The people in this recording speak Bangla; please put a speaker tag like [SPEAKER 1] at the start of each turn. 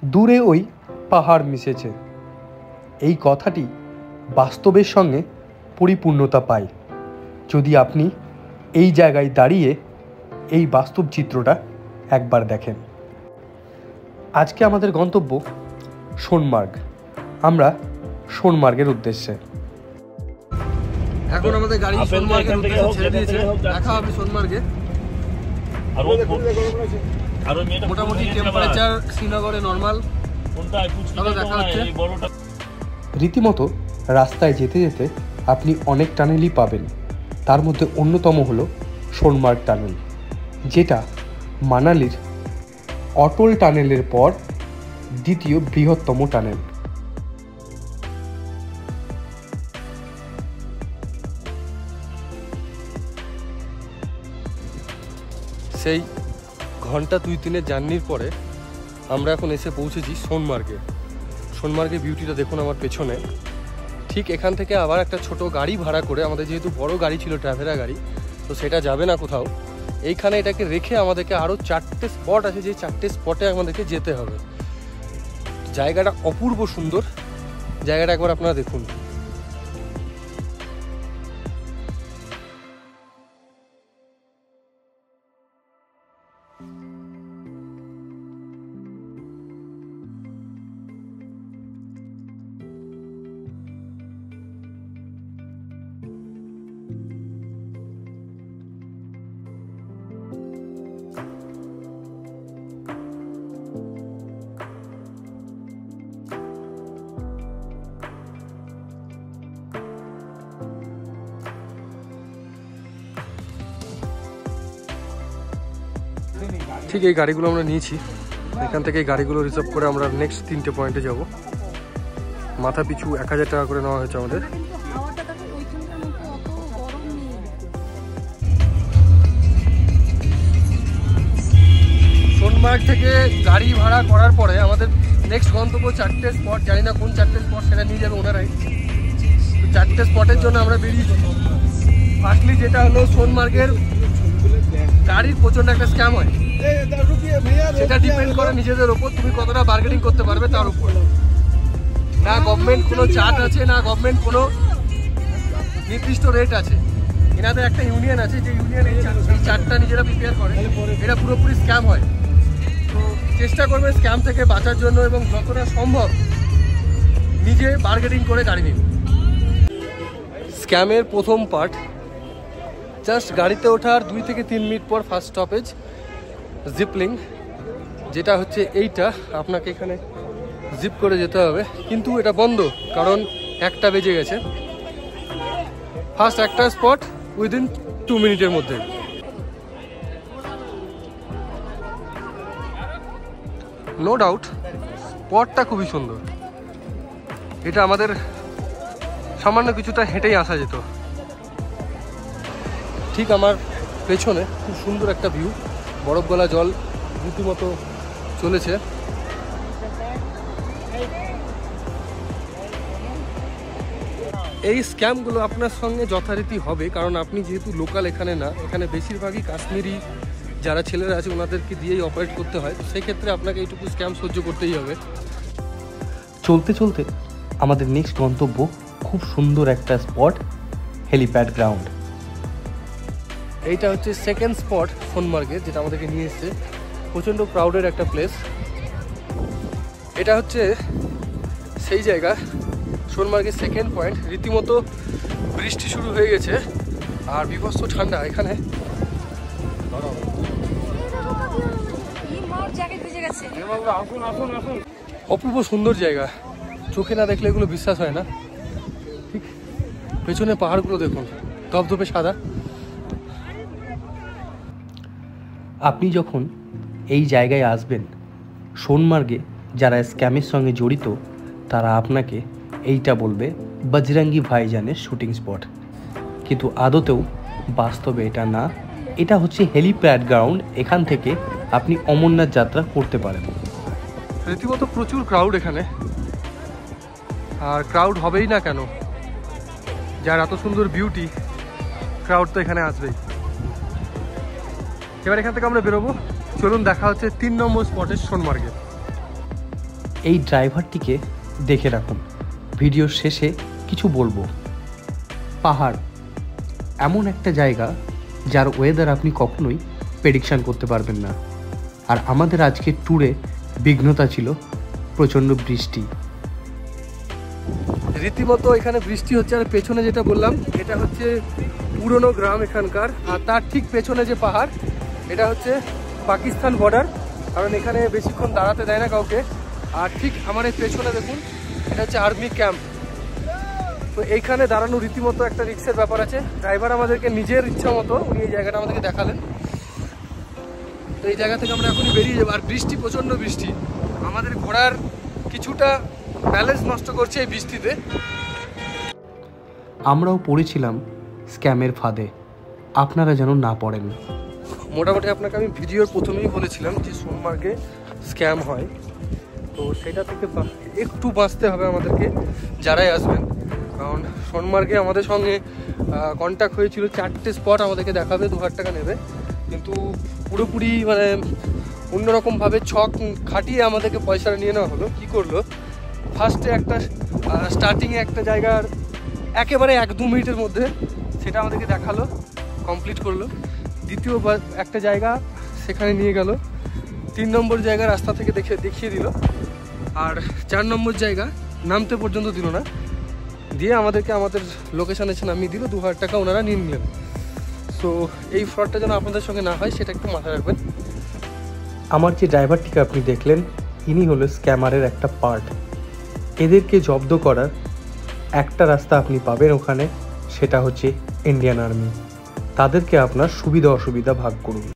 [SPEAKER 1] দূরে ওই পাহাড় মিশেছে। এই কথাটি বাস্তবের সঙ্গে পরিপূর্ণতা পায় যদি আপনি এই জায়গায় দাঁড়িয়ে এই বাস্তব চিত্রটা একবার দেখেন। আজকে আমাদের গন্তব্য সোনমার্গ। আমরা সোনমার্গের উদ্দেশ্যে। এখন আমাদের গাড়ি সোনমার্গের উদ্দেশ্যে ছেড়ে দিয়েছে। দেখা হবে সোনমার্গে। মোটামুটি টেম্পারেচার শ্রীনগরে নর্মাল। দেখা হচ্ছে। রীতিমতো রাস্তায় যেতে যেতে আপনি অনেক টানেলই পাবেন। তার মধ্যে অন্যতম হলো সোনমার্গ টানেল, যেটা মানালির অটল টানেলের পর দ্বিতীয় বৃহত্তম টানেল। সেই ঘন্টা 2-3 জার্নির পরে আমরা এখন এসে পৌঁছেছি সোনমার্গে। সোনমার্গের বিউটিটা দেখুন আমার পেছনে। ঠিক এখান থেকে আবার একটা ছোট গাড়ি ভাড়া করে, আমাদের যেহেতু বড় গাড়ি ছিল ট্রাভেরা গাড়ি, তো সেটা যাবে না কোথাও, এইখানে এটাকে রেখে আমাদেরকে আরও 4টে স্পট আছে, যে 4টে স্পটে আমাদেরকে যেতে হবে। জায়গাটা অপূর্ব সুন্দর, জায়গাটা একবার আপনারা দেখুন। ঠিক এই গাড়িগুলো আমরা নিয়েছি, এখান থেকে এই গাড়িগুলো রিজার্ভ করে আমরা নেক্সট 3টে পয়েন্টে যাব। মাথা পিছু 1000 টাকা করে নেওয়া হয়েছে আমাদের। সোনমার্গ থেকে গাড়ি ভাড়া করার পরে আমাদের নেক্সট গন্তব্য 4টে স্পট। জানি না কোন 4টে স্পট, সেটা নিয়ে যাবে ওনারাই। 4টে স্পটের জন্য আমরা বেরিয়েছি। ফার্স্টলি যেটা হলো সোনমার্গের গাড়ির প্রচন্ড একটা স্ক্যাম হয়, সেটা ডিপেন্ড করে নিজেদের ওপর, তুমি কতটা বার্গেনিং করতে পারবে তার উপর। না গভর্নমেন্ট কোনো চার্ট আছে, না গভর্নমেন্ট কোনো নির্দিষ্ট রেট আছে। এনাদের একটা ইউনিয়ন আছে, যে ইউনিয়ন এই চার্টটা নিজেরা প্রিপেয়ার করে। এটা পুরোপুরি স্ক্যাম হয়। তো চেষ্টা করবে স্ক্যাম থেকে বাঁচার জন্য, এবং যতটা সম্ভব নিজে বার্গেনিং করে গাড়ি নিন। স্ক্যামের প্রথম পার্ট, জাস্ট গাড়িতে ওঠার 2 থেকে 3 মিনিট পর ফার্স্ট স্টপেজ জিপলিং, যেটা হচ্ছে এইটা। আপনাকে এখানে জিপ করে যেতে হবে, কিন্তু এটা বন্ধ, কারণ 1টা বেজে গেছে। ফার্স্ট একটা স্পট উইদিন 2 মিনিটের মধ্যে। নো ডাউট স্পটটা খুবই সুন্দর। এটা আমাদের সামান্য কিছুটা হেঁটেই আসা যেত। ঠিক আমার পেছনে খুব সুন্দর একটা ভিউ, বরফ গলা জল রীতিমতো চলেছে। এই স্ক্যামগুলো আপনার সঙ্গে যথারীতি হবে, কারণ আপনি যেহেতু লোকাল এখানে না, এখানে বেশিরভাগই কাশ্মীরি যারা ছেলেরা আছে ওনাদেরকে দিয়েই অপারেট করতে হয়। সেক্ষেত্রে আপনাকে এইটুকু স্ক্যাম সহ্য করতেই হবে। চলতে চলতে আমাদের নেক্সট গন্তব্য খুব সুন্দর একটা স্পট, হেলিপ্যাড গ্রাউন্ড। এইটা হচ্ছে সেকেন্ড স্পট সোনমার্গে, যেটা আমাদেরকে নিয়ে এসছে। প্রচণ্ড ক্রাউডের একটা প্লেস। এটা হচ্ছে সেই জায়গা, সোনমার্গের সেকেন্ড পয়েন্ট। রীতিমতো বৃষ্টি শুরু হয়ে গেছে আর বিভৎস ঠান্ডা এখানে। অপূর্ব সুন্দর জায়গা, চোখে না দেখলে এগুলো বিশ্বাস হয় না। ঠিক পেছনে পাহাড়গুলো দেখুন, ধপধপে সাদা। আপনি যখন এই জায়গায় আসবেন, সোনমার্গে যারা স্ক্যামের সঙ্গে জড়িত তারা আপনাকে এইটা বলবে বজরঙ্গি ভাইজানের শুটিং স্পট, কিন্তু আদতেও বাস্তবে এটা না। এটা হচ্ছে হেলিপ্যাড গ্রাউন্ড। এখান থেকে আপনি অমরনাথ যাত্রা করতে পারেন। রীতিমতো প্রচুর ক্রাউড এখানে, আর ক্রাউড হবেই না কেন, যার এত সুন্দর বিউটি, ক্রাউড তো এখানে আসবেই। এবার এখান থেকে আমরা বেরোবো। চলুন দেখা হচ্ছে 3 নম্বর স্পটের সোনমার্গে।
[SPEAKER 2] এই ড্রাইভারটিকে দেখে রাখুন, ভিডিওর শেষে কিছু বলবো। পাহাড় এমন একটা জায়গা যার ওয়েদার আপনি কখনোই প্রেডিকশান করতে পারবেন না। আর আমাদের আজকের ট্যুরে বিঘ্নতা ছিল প্রচণ্ড বৃষ্টি।
[SPEAKER 1] রীতিমতো এখানে বৃষ্টি হচ্ছে। আর পেছনে যেটা বললাম এটা হচ্ছে পুরনো গ্রাম এখানকার, আর তার ঠিক পেছনে যে পাহাড় এটা হচ্ছে পাকিস্তান বর্ডার, কারণ এখানে বেশিক্ষণ দাঁড়াতে দেয় না কাউকে। আর ঠিক আমার এই পেছনে দেখুন এটা হচ্ছে আর্মি ক্যাম্প। তো এইখানে দাঁড়ানো রীতিমতো একটা রিস্কের ব্যাপার আছে। ড্রাইভার আমাদেরকে নিজের ইচ্ছা মতো উনি এই জায়গাটা আমাদেরকে দেখালেন। তো এই জায়গা থেকে আমরা এখনই বেরিয়ে যাবো। আর বৃষ্টি, প্রচণ্ড বৃষ্টি, আমাদের ঘোড়ার কিছুটা ব্যালেন্স নষ্ট করছে এই বৃষ্টিতে।
[SPEAKER 2] আমরাও পড়েছিলাম স্ক্যামের ফাঁদে, আপনারা যেন না পড়েন।
[SPEAKER 1] মোটামুটি আপনাকে আমি ভিডিওর প্রথমেই বলেছিলাম যে সোনমার্গে স্ক্যাম হয়, তো সেটা থেকে একটু বাঁচতে হবে আমাদেরকে যারাই আসবেন। কারণ সোনমার্গে আমাদের সঙ্গে কন্ট্যাক্ট হয়েছিল, 4টে স্পট আমাদেরকে দেখাবে, 2000 টাকা নেবে, কিন্তু পুরোপুরি মানে অন্যরকমভাবে ছক খাটিয়ে আমাদেরকে পয়সাটা নিয়ে নেওয়া হলো। কী করলো, ফার্স্টে একটা স্টার্টিংয়ে একটা জায়গার একেবারে 1-2 মিনিটের মধ্যে সেটা আমাদেরকে দেখালো, কমপ্লিট করলো। দ্বিতীয় একটা জায়গা সেখানে নিয়ে গেল, 3 নম্বর জায়গা রাস্তা থেকে দেখিয়ে দিল, আর 4 নম্বর জায়গা নামতে পর্যন্ত দিল না, দিয়ে আমাদেরকে আমাদের লোকেশানে এসে নামিয়ে দিল। 2000 টাকা ওনারা নিয়ে নিলেন। সো এই ফ্রডটা যেন আপনাদের সঙ্গে না হয় সেটা একটু মাথায় রাখবেন।
[SPEAKER 2] আমার যে ড্রাইভারটিকে আপনি দেখলেন, ইনি হলো স্ক্যামারের একটা পার্ট। এদেরকে জব্দ করার একটা রাস্তা আপনি পাবেন ওখানে, সেটা হচ্ছে ইন্ডিয়ান আর্মি। তাদেরকে আপনার সুবিধা অসুবিধা ভাগ করুন।